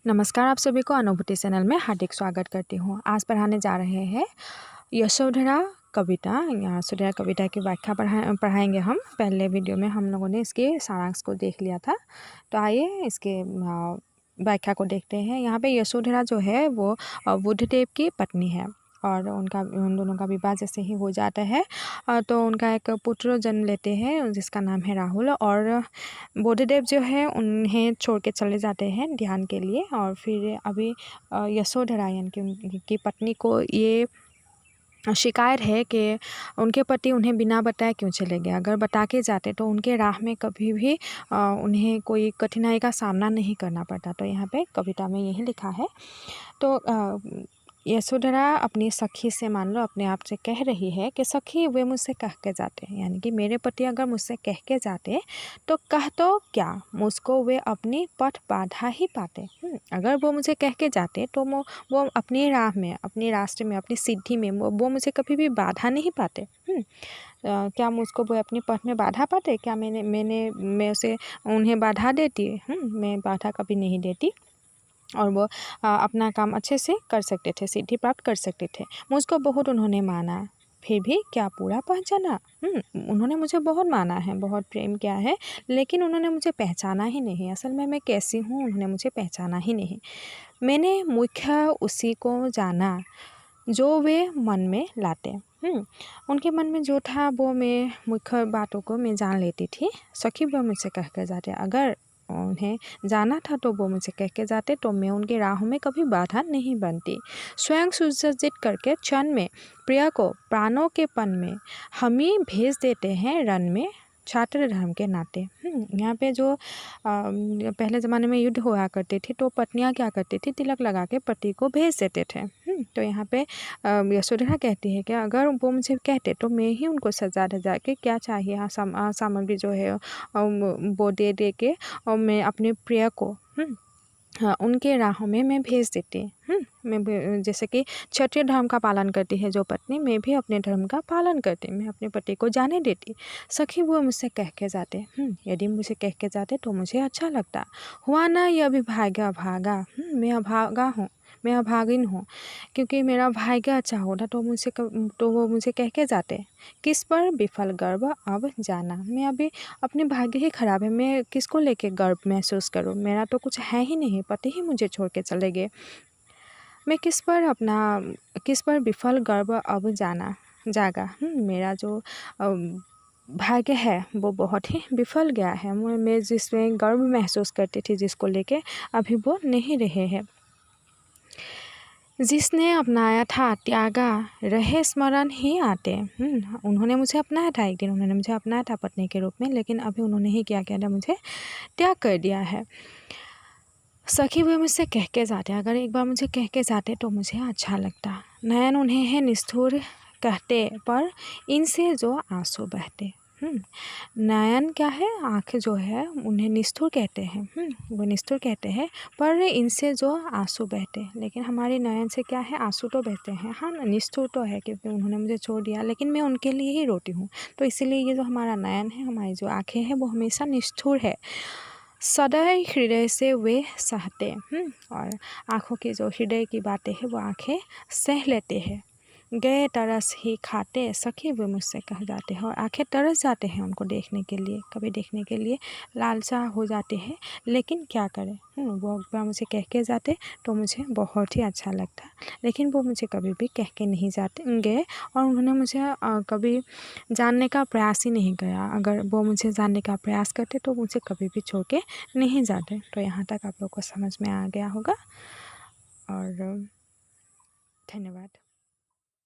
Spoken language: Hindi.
नमस्कार, आप सभी को अनुभूति चैनल में हार्दिक स्वागत करती हूँ। आज पढ़ाने जा रहे हैं यशोधरा कविता। यशोधरा कविता की व्याख्या पढ़ाएंगे हम। पहले वीडियो में हम लोगों ने इसके सारांश को देख लिया था, तो आइए इसके व्याख्या को देखते हैं। यहाँ पे यशोधरा जो है वो बुद्धदेव की पत्नी है और उन दोनों का विवाह जैसे ही हो जाता है तो उनका एक पुत्र जन्म लेते हैं जिसका नाम है राहुल। और बुद्धदेव जो है उन्हें छोड़ के चले जाते हैं ध्यान के लिए। और फिर अभी यशोधरा यानी कि उनकी पत्नी को ये शिकायत है कि उनके पति उन्हें बिना बताए क्यों चले गए। अगर बता के जाते तो उनके राह में कभी भी उन्हें कोई कठिनाई का सामना नहीं करना पड़ता। तो यहाँ पे कविता में यही लिखा है। तो यशोधरा अपनी सखी से मान लो अपने आप से कह रही है कि सखी वे मुझसे कह के जाते हैं, यानी कि मेरे पति अगर मुझसे कह के जाते तो कह तो क्या मुझको वे अपनी पथ बाधा ही पाते। अगर वो मुझे कह के जाते तो वो अपनी राह में, अपने रास्ते में, अपनी सिद्धि में वो मुझे कभी भी बाधा नहीं पाते। क्या मुझको वो अपनी पथ में बाधा पाते? क्या मैं उसे उन्हें बाधा देती? मैं बाधा कभी नहीं देती और वो अपना काम अच्छे से कर सकते थे, सिद्धि प्राप्त कर सकते थे। मुझको बहुत उन्होंने माना, फिर भी क्या पूरा पहचाना? उन्होंने मुझे बहुत माना है, बहुत प्रेम किया है, लेकिन उन्होंने मुझे पहचाना ही नहीं। असल में मैं कैसी हूँ उन्होंने मुझे पहचाना ही नहीं। मैंने मुख्य उसी को जाना जो वे मन में लाते। उनके मन में जो था वो मैं मुख्य बातों को मैं जान लेती थी। सखी वो मुझसे कह कर जाते, अगर उन्हें जाना था तो वो मुझे कह के जाते तो मैं उनके राहों में कभी बाधा नहीं बनती। स्वयं सुसज्जित करके क्षण में प्रिया को प्राणों के पन में हम ही भेज देते हैं रन में छात्र धर्म के नाते। यहाँ पे जो पहले ज़माने में युद्ध हुआ करते थे तो पत्नियाँ क्या करती थी, तिलक लगा के पति को भेज देते थे। तो यहाँ पे यशोधरा कहती है कि अगर वो मुझे कहते तो मैं ही उनको सजा धजा के क्या चाहिए सामग्री जो है वो दे के और मैं अपने प्रिय को उनके राहों में मैं भेज देती। मैं जैसे कि क्षत्रिय धर्म का पालन करती है जो पत्नी, मैं भी अपने धर्म का पालन करती, मैं अपने पति को जाने देती। सखी वो मुझसे कह के जाते, यदि मुझे कह के जाते तो मुझे अच्छा लगता। हुआ ना ये अभी भाग्य अभागा, मैं अभागा हूँ, मैं अभागिन हूँ, क्योंकि मेरा भाग्य अच्छा होता तो वो मुझे कह के जाते। किस पर विफल गर्व अब जाना, मैं अभी अपने भाग्य ही खराब है, मैं किसको लेके गर्व महसूस करूँ? मेरा तो कुछ है ही नहीं, पति ही मुझे छोड़ के चले गए। मैं किस पर विफल गर्व अब जागा। मेरा जो भाग्य है वो बहुत ही विफल गया है। मैं जिसमें गर्व महसूस करती थी, जिसको लेके अभी वो नहीं रहे हैं। जिसने अपनाया था त्यागा रहे स्मरण ही आते। उन्होंने मुझे अपनाया था, एक दिन उन्होंने मुझे अपनाया था पत्नी के रूप में, लेकिन अभी उन्होंने ही क्या किया था, मुझे त्याग कर दिया है। सखी वे मुझसे कह के जाते, अगर एक बार मुझे कह के जाते तो मुझे अच्छा लगता। नयन उन्हें है निष्ठुर कहते पर इनसे जो आंसू बहते। नयन क्या है, आँखें जो है उन्हें निष्ठुर कहते हैं। वो निष्ठुर कहते हैं पर इनसे जो आंसू बहते, लेकिन हमारे नयन से क्या है, आंसू तो बहते हैं। हाँ, निष्ठुर तो है क्योंकि उन्होंने मुझे छोड़ दिया, लेकिन मैं उनके लिए ही रोती हूँ। तो इसीलिए ये जो हमारा नयन है, हमारी जो आँखें हैं वो हमेशा निष्ठुर है। सदैव हृदय से वे सहते। और आँखों की जो हृदय की बातें हैं वो आँखें सह लेते हैं। गए तरस ही खाते सखी वे मुझसे कह जाते हैं, और आंखें तरस जाते हैं उनको देखने के लिए, कभी देखने के लिए लालसा हो जाते हैं। लेकिन क्या करें, वो एक बार मुझे कह के जाते तो मुझे बहुत ही अच्छा लगता, लेकिन वो मुझे कभी भी कह के नहीं जाते गए और उन्होंने मुझे कभी जानने का प्रयास ही नहीं किया। अगर वो मुझे जानने का प्रयास करते तो मुझे कभी भी छोड़ के नहीं जाते। तो यहाँ तक आप लोग को समझ में आ गया होगा और धन्यवाद।